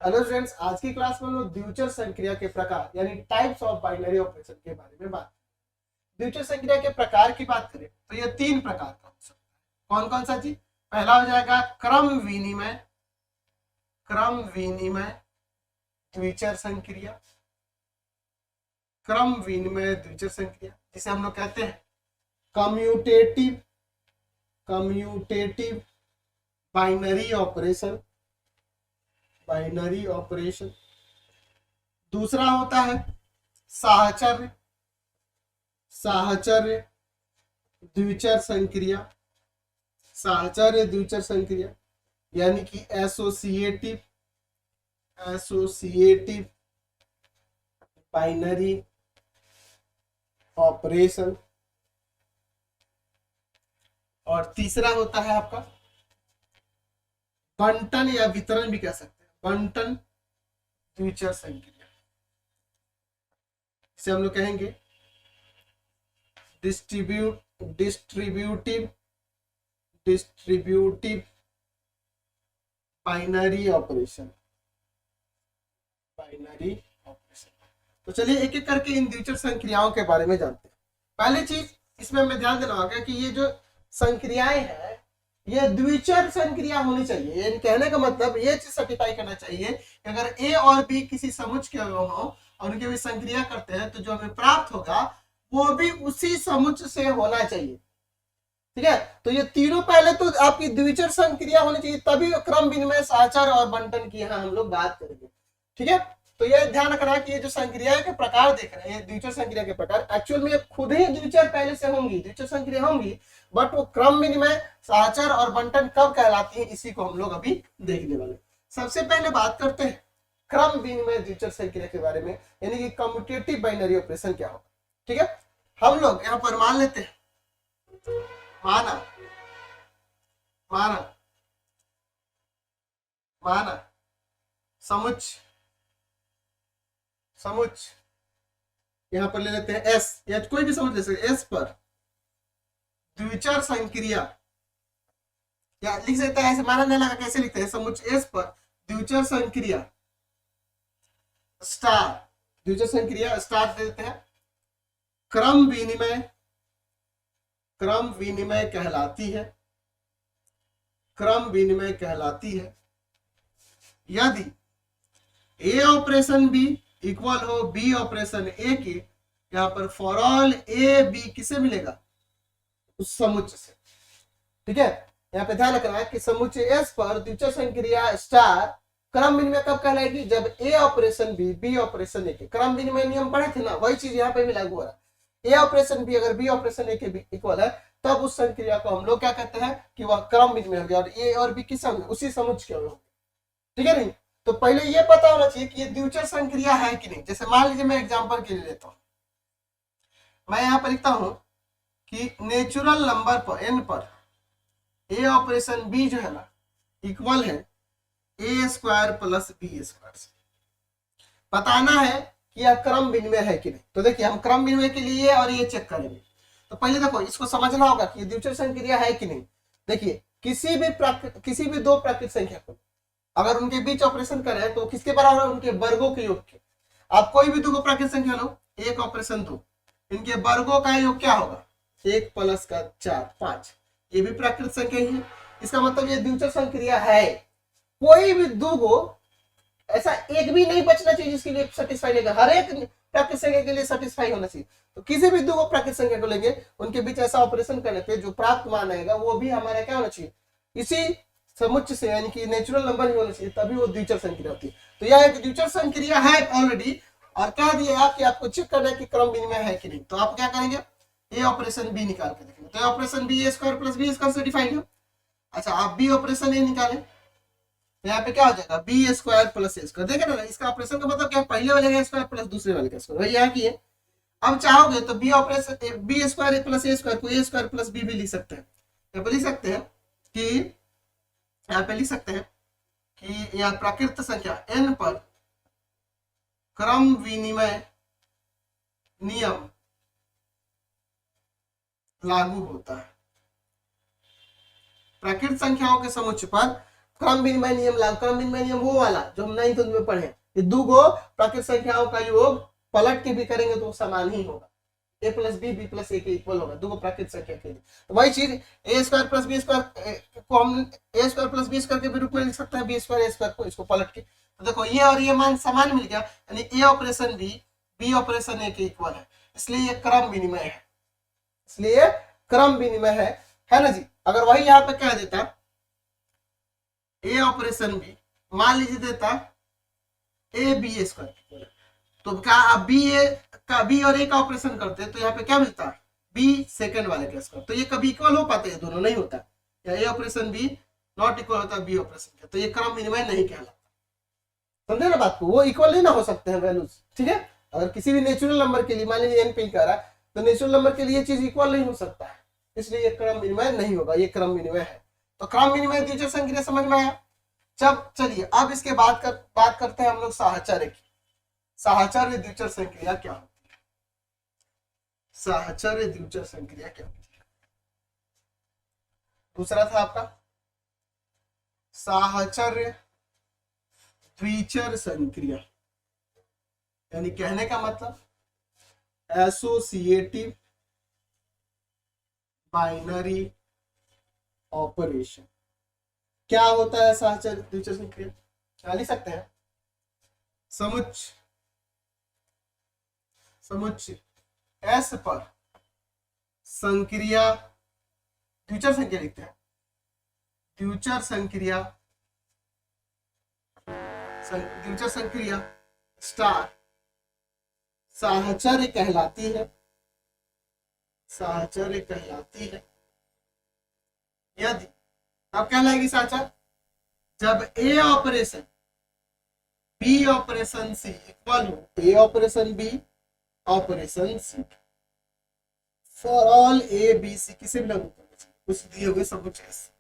Hello students, आज की class में हम लोग द्विचर संक्रिया के प्रकार यानी टाइप्स ऑफ बाइनरी ऑपरेशन के बारे में बात। द्विचर संक्रिया के प्रकार की बात करें तो ये तीन प्रकार का हो सकता है। कौन कौन सा जी? पहला हो जाएगा क्रम विनिमय द्विचर संक्रिया। क्रम विनिमय द्विचर संक्रिया जिसे हम लोग कहते हैं कम्यूटेटिव बाइनरी ऑपरेशन। दूसरा होता है साहचर्य द्विचर संक्रिया यानी कि एसोसिएटिव बाइनरी ऑपरेशन। और तीसरा होता है आपका बंटन या वितरण भी कह सकते हैं, बंटन द्विचर संक्रिया। इसे हम लोग कहेंगे डिस्ट्रीब्यूटिव बाइनरी ऑपरेशन। तो चलिए एक एक करके इन द्विचर संक्रियाओं के बारे में जानते हैं। पहली चीज इसमें हमें ध्यान देना होगा कि ये जो संक्रियाएं हैं ये द्विचर संक्रिया होनी चाहिए। यानी कहने का मतलब ये चीज सर्टिफाई करना चाहिए कि अगर ए और बी किसी समुच्च के हो और उनके भी संक्रिया करते हैं तो जो हमें प्राप्त होगा वो भी उसी समुच्च से होना चाहिए। ठीक है, तो ये तीनों पहले तो आपकी द्विचर संक्रिया होनी चाहिए, तभी क्रम विनिमय, साहचर्य और बंटन की यहाँ हम लोग बात करेंगे। ठीक है, तो ये ध्यान रखना कि ये जो संक्रिया के प्रकार देख रहे हैं, द्विचर संक्रिया के प्रकार, एक्चुअल में खुद ही द्विचर पहले से होंगी, द्विचर संक्रिया होंगी, बट वो क्रम विनिमय, साहचर्य और बंटन कब कहलाती है इसी को हम लोग अभी देखने वाले। सबसे पहले बात करते हैं क्रम विनिमय द्विचर संक्रिया के बारे में, यानी कि कम्यूटेटिव बाइनरी ऑपरेशन क्या होगा। ठीक है, हम लोग यहाँ पर मान लेते हैं, माना समुच्च यहां पर ले लेते हैं एस, या कोई भी समुच्च ले सकते एस पर द्विचर संक्रिया, या लिख सकते हैं ऐसे, माना नहीं लगा कैसे लिखते हैं, समुच्च एस पर द्विचर संक्रिया स्टार दे देते हैं। क्रम विनिमय कहलाती है यदि ए ऑपरेशन बी इक्वल हो बी ऑपरेशन ए के, यहां पर फॉर ऑल ए बी किसे मिलेगा, उस समुच्च से। ठीक है, यहाँ पे ध्यान रखना है कि समुच्च एस पर द्विचर संक्रिया स्टार क्रम विनिमय कब कहलाएगी, जब ए ऑपरेशन बी ऑपरेशन ए के, क्रम विनिमय नियम पढ़े थे ना, वही चीज यहाँ पे भी लागू हो रहा है। ए ऑपरेशन बी अगर बी ऑपरेशन ए के भी इक्वल है तब उस संक्रिया को हम लोग क्या कहते हैं कि वह क्रम विनिमय हो गया, और ए और बी किस उसी समुच्च के होंगे। ठीक है नहीं, तो पहले ये पता होना चाहिए कि ये द्विचर संक्रिया है कि नहीं। जैसे मान लीजिए मैं एग्जांपल के लिए लेता हूं, मैं यहां पर लिखता हूं कि नेचुरल नंबर पर एन पर ए ऑपरेशन बी जो है ना इक्वल है A square plus B square से। बताना है कि यह क्रम विनिमय है कि नहीं। तो देखिए हम क्रम विनिमय के लिए और ये चेक करेंगे। तो पहले देखो इसको समझना होगा कि द्विचर संक्रिया है कि नहीं। देखिए किसी भी दो प्राकृत संख्या को अगर उनके बीच ऑपरेशन करें तो किसके बराबर है, उनके वर्गों के योग के। आप कोई भी दो प्राकृत संख्या लो, एक ऑपरेशन दो, इनके वर्गों का योग क्या होगा, 1 प्लस का 4 5, ये भी प्राकृत संख्या ही है। इसका मतलब ये द्विचर संक्रिया है। कोई भी दो को ऐसा एक भी नहीं बचना चाहिए जिसके लिए सेटिस्फाई लेगा, हर एक प्राकृत संख्या के लिए सेटिस्फाई होना चाहिए। तो किसी भी दो प्राकृत संख्या को लेंगे, उनके बीच ऐसा ऑपरेशन करने पे जो प्राप्त मान आएगा वो भी हमारा क्या होना चाहिए, इसी समुच्च से, यानी कि नेचुरल नंबर ही होना चाहिए, तभी वो द्विचर संक्रिया होती है। तो यह एक द्विचर संक्रिया है ऑलरेडी, और कह दिया कि आपको चेक करना है कि क्रम विनिमय है कि नहीं। तो आप क्या करेंगे, ए ऑपरेशन बी निकाल के देखेंगे। तो ऑपरेशन बी ए स्क्वायर प्लस बी स्क्वायर से डिफाइंड है। अच्छा आप बी ऑपरेशन ए निकालें तो यहाँ पे क्या हो जाएगा, B square plus A square. देखे ना, इसका ऑपरेशन का मतलब क्या, पहले वाले का स्क्वायर प्लस दूसरे वाले का स्क्वायर, वही यहाँ की है। अब चाहोगे तो B operation B square plus A square को ए स्क्वायर प्लस बी भी लिख सकते हैं। यहाँ पे लिख सकते हैं कि यह प्राकृत संख्या n पर क्रम विनिमय नियम लागू होता है। प्राकृत संख्याओं के समुच्चय पर क्रम विनिमय नियम लागू। क्रम विनिमय नियम वो वाला जो हम 9th में पढ़े, ये दो गो प्राकृतिक संख्याओं का योग पलट के भी करेंगे तो समान ही होगा, a प्लस बी प्लस ए के इक्वल होगा, दो प्राकृतिक संख्या के लिए। तो वही चीज ए स्क्वायर प्लस बी स्क्वायर को हम ए स्क्वायर प्लस बी स्क्वायर के भी रूप में लिख सकते हैं, बी स्क्वायर ए स्क्वायर को, इसको पलट के। तो देखो ये और ये मान समान मिल गया, यानी ए ऑपरेशन बी ऑपरेशन ए के इक्वल है, इसलिए ये क्रम विनिमय है, इसलिए ये क्रम विनिमय है ना जी। अगर वही यहाँ पे कह देता ए ऑपरेशन बी, मान लीजिए देता ए बी स्क्वायर, तो क्या आप बी और ए का ऑपरेशन करते तो यहाँ पे क्या मिलता, बी सेकंड वाले का स्क्वायर, तो ये कभी इक्वल हो पाते हैं दोनों, नहीं होता, या ए ऑपरेशन बी नॉट इक्वल होता बी ऑपरेशन का, तो ये क्रम विनिमय नहीं कहलाता। समझे ना बात को, वो इक्वल नहीं ना हो सकते हैं वैल्यूज, ठीक है। अगर किसी भी नेचुरल नंबर के लिए मान लीजिए एन पे कह रहा है, तो नेचुरल नंबर के लिए ये चीज इक्वल नहीं हो सकता है, इसलिए ये क्रम विनिमय नहीं होगा, ये क्रम विनिमय है। तो क्रम विनिमय द्वितीय संक्रिया समझ में आया। जब चलिए अब इसके बात करते हैं हम लोग साहचर्य की। साहचर्य द्वितीय संक्रिया क्या होती है, साहचर्य द्वितीय संक्रिया क्या होती है। दूसरा था आपका साहचर्य द्विचर संक्रिया, यानी कहने का मतलब एसोसिएटिव बाइनरी ऑपरेशन। क्या होता है साहचर्य द्विचर संक्रिया, क्या लिख सकते हैं, समुच्चय एस पर संक्रिया, द्विचर संक्रिया लिखते हैं, द्विचर संक्रिया स्टार साहचर्य कहलाती है, साहचर्य कहलाती है यदि, अब कहलाएगी साहचर्य जब A operation B operation C equal हो, A operation B operation C for all A B C, किसे भी लागू करना चाहिए कुछ दिए हुए समुच्चय एस,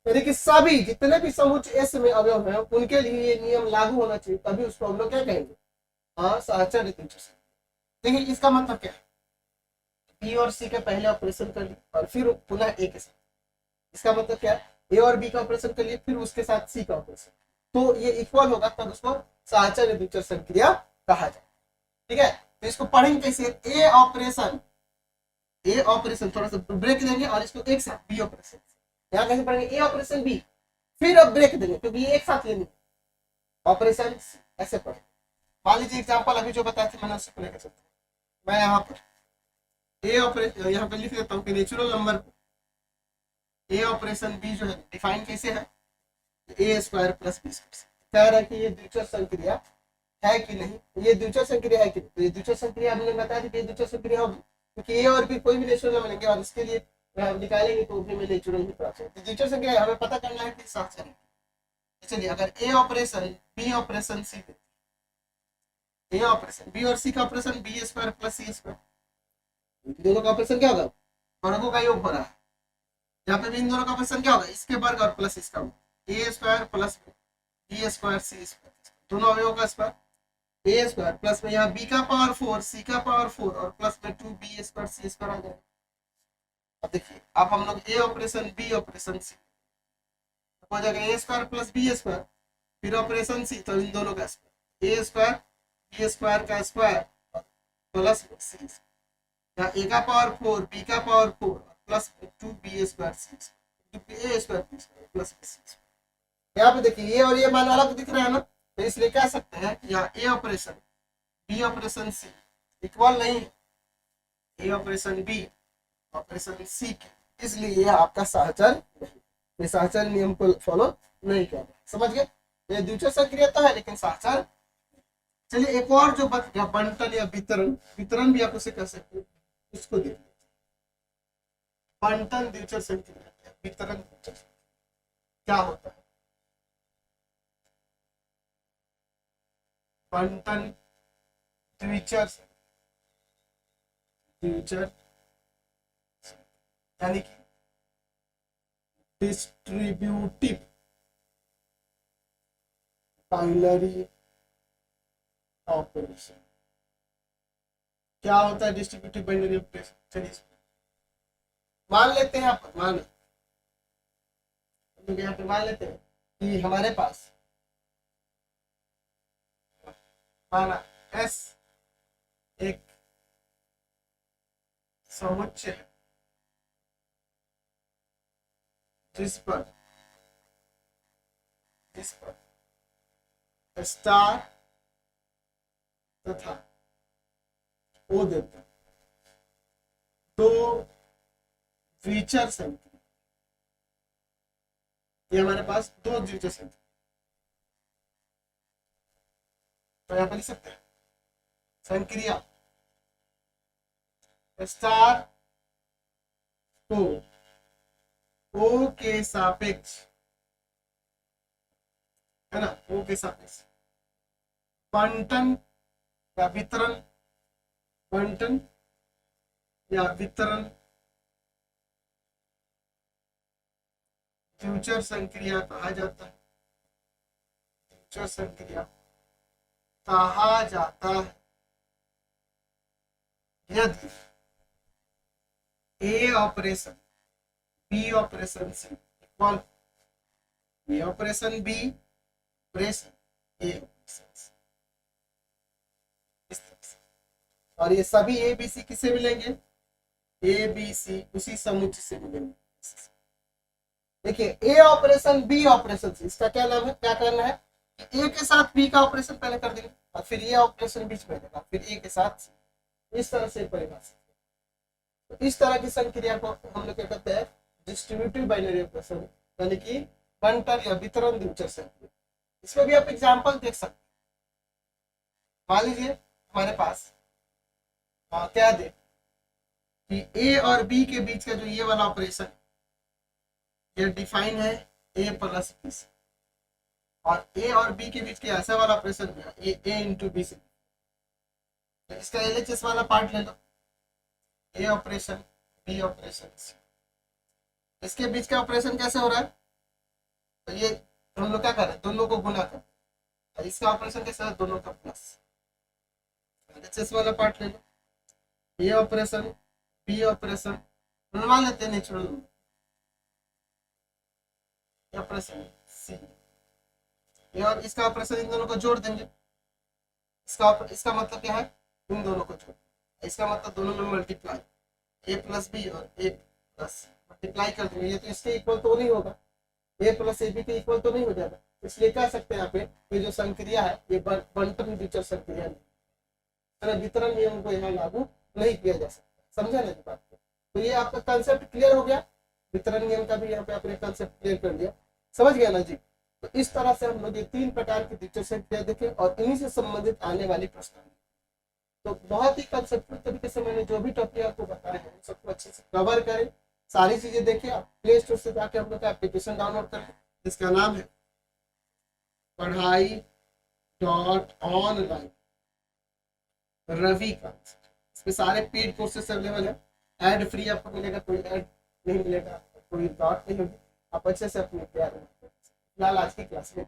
यानी कि सभी जितने भी समुच्चय एस में अवयव हैं उनके लिए ये नियम लागू होना चाहिए, तभी उसको हम लोग क्या कहेंगे, हाँ साहचर्य द्विचर संक्रिया। देखिए इसका मतलब क्या है, बी और सी के पहले ऑपरेशन कर लिए और फिर पुनः ए के साथ, इसका मतलब क्या है, ए और बी का ऑपरेशन कर लिए फिर उसके साथ सी का ऑपरेशन, तो ये इक्वल होगा, तब उसको साहचर्य द्विचर संक्रिया कहा जाए, ठीक है। तो इसको पढ़ेंगे कैसे, ए ऑपरेशन थोड़ा सा ब्रेक देंगे और इसको एक साथ बी ऑपरेशन, यहाँ कैसे पढ़ेंगे, ए ऑपरेशन बी, फिर अब ब्रेक देंगे क्योंकि ये एक साथ लेंगे ऑपरेशन, ऐसे पढ़े। मान लीजिए एग्जाम्पल अभी जो बताया था मैंने उससे प्ले कर सकते हैं, मैं यहाँ पर ए ऑपरेशन यहाँ पे लिख देता हूँ कि natural number A operation B जो है डिफाइन कैसे है, A square plus B square, कह रहा है कि ये द्विचर संक्रिया है कि नहीं, ये द्विचर संक्रिया है कि नहीं, तो ये द्विचर संक्रिया हमने बताया था कि ये द्विचर संक्रिया होगी, क्योंकि ए और बी कोई भी नेचुरल नंबर लेंगे और इसके लिए निकालेंगे तो भी में नेचुरल ही प्राप्त होगा, द्विचर संक्रिया हमें पता करना है कि साहचर्य। चलिए अगर ए ऑपरेशन बी ऑपरेशन सी, ए ऑपरेशन बी और सी का ऑपरेशन बी स्क्वायर प्लस सी स्क्वायर, दोनों का ऑपरेशन क्या होगा, वर्गों का योग हो रहा है, यहाँ पे भी इन दोनों का ऑपरेशन क्या होगा, इसके वर्ग और प्लस इसका, ए स्क्वायर प्लस बी स्क्वायर सी स्क्वायर, दोनों अवयवों का स्क्वायर, ए स्क्वायर प्लस में यहाँ बी का पावर 4 सी का पावर 4 और प्लस में 2 बी स्क्वायर सी स्क्वायर आ जाएगा। अब देखिए अब हम लोग ए ऑपरेशन बी ऑपरेशन सी हो जाएगा, ए स्क्वायर प्लस बी स्क्वायर फिर ऑपरेशन सी, तो इन दोनों का स्क्वायर, ए स्क्वायर बी स्क्वायर का स्क्वायर प्लस सी, यहाँ ए का पावर 4 बी का पावर 4 प्लस 2 बी स्क्वायर सी ए स्क्वायर प्लस सी। यहाँ पे देखिए ये और ये मान अलग दिख रहा है ना, तो इसलिए कह सकते हैं यहाँ ए operation B operation C equal नहीं है ए ऑपरेशन बी ऑपरेशन सी के, इसलिए ये आपका साहचर्य नहीं, ये साहचर्य नियम को फॉलो नहीं कर रहा, समझ गए, ये द्विचर संक्रिया तो है लेकिन साहचर्य। चलिए एक और जो बच गया बंटन या वितरण भी आप उसे कह सकते हैं, उसको देख लेते हैं। बंटन द्विचर संक्रिया, वितरण द्विचर क्या होता है, बंटन द्विचर यानी कि डिस्ट्रीब्यूटिव बाइनरी ऑपरेशन। क्या होता है डिस्ट्रीब्यूटिव बाइनरी ऑपरेशन, चलिए मान लेते हैं, यहाँ पे मान लेते हैं कि हमारे पास माना एस एक समुच्चय है जिस पर स्टार तथा ओ देता तो द्विचर संख्या, ये हमारे पास दो द्विचर संख्या, तो यहां पर लिख सकते हैं संक्रिया स्टार को ओ के सापेक्ष, है ना, ओ के सापेक्ष बंटन या वितरण, बंटन या वितरण द्विचर संक्रिया कहा जाता है, द्विचर संक्रिया कहा जाता है यदि ए ऑपरेशन बी ऑपरेशन से इक्वल, ए ऑपरेशन बी ऑपरेशन ए ऑपरेशन से, इस तरह से। और ये सभी ए बी सी किससे मिलेंगे, ए बी सी उसी समुच्चय से मिलेंगे। देखिए ए ऑपरेशन बी ऑपरेशन से, इसका क्या नाम है, क्या करना है, ए के साथ बी का ऑपरेशन पहले कर देंगे और फिर ये ऑपरेशन बीच में रहेगा, फिर ए के साथ सी, इस तरह से परिभाषित। तो इस तरह की संक्रिया को हम लोग क्या कहते हैं, डिस्ट्रीब्यूटिव बाइनरी ऑपरेशन, यानी कि बंटन या वितरण द्विचर संक्रिया। इसमें भी आप एग्जांपल देख सकते हैं। मान लीजिए हमारे पास क्या दे कि ए और बी के बीच का जो ये वाला ऑपरेशन, ये डिफाइन है ए प्लस बी से, और ए और बी के बीच के ऐसा वाला ऑपरेशन है ए इंटू बी से। तो इसका एलएचएस वाला पार्ट ले लो, ए ऑपरेशन बी ऑपरेशन, इसके बीच का ऑपरेशन कैसे हो रहा है, तो ये हम लोग क्या कर रहे हैं, दोनों को गुना कर, और इसका ऑपरेशन कैसे है, दोनों का प्लस। एलएचएस वाला पार्ट ले लो, ए ऑपरेशन बी ऑपरेशन, मान लेते हैं नेचुरल ऑपरेशन सी, और इसका ऑपरेशन इन दोनों को जोड़ देंगे, इसका मतलब क्या है, इन दोनों को जोड़, इसका मतलब दोनों में मल्टीप्लाई, ए प्लस बी और ए प्लस मल्टीप्लाई कर देंगे। ये तो इसके इक्वल तो नहीं होगा, ए प्लस ए बी के इक्वल तो नहीं हो जाएगा, इसलिए कह सकते हैं यहाँ पे ये जो संक्रिया है ये बंटन द्विचर संक्रिया है, वितरण नियम को यहाँ लागू नहीं किया जा सकता। समझा ना बात को, तो ये आपका कंसेप्ट क्लियर हो गया, वितरण नियम का भी यहाँ पे आपने कंसेप्ट क्लियर कर दिया, समझ गया ना जी। तो इस तरह से हम लोग ये तीन प्रकार की द्विचर संक्रिया देखे और इन्हीं से संबंधित आने वाली प्रश्न, तो बहुत ही कंसेप्चुअल तरीके से मैंने जो भी टॉपिक आपको बताया है सबको अच्छे से कवर करें, सारी चीजें देखिए। आप प्ले स्टोर से जाके हम लोग का एप्लीकेशन डाउनलोड करें, जिसका नाम है पढ़ाई.ऑनलाइन रवि का। इसमें सारे पेड कोर्सेस अवेलेबल है, एड फ्री आपको मिलेगा, कोई एड नहीं मिलेगा, कोई डॉट नहीं होगी, आप अच्छे से अपनी तैयारी फिलहाल आज की क्लास में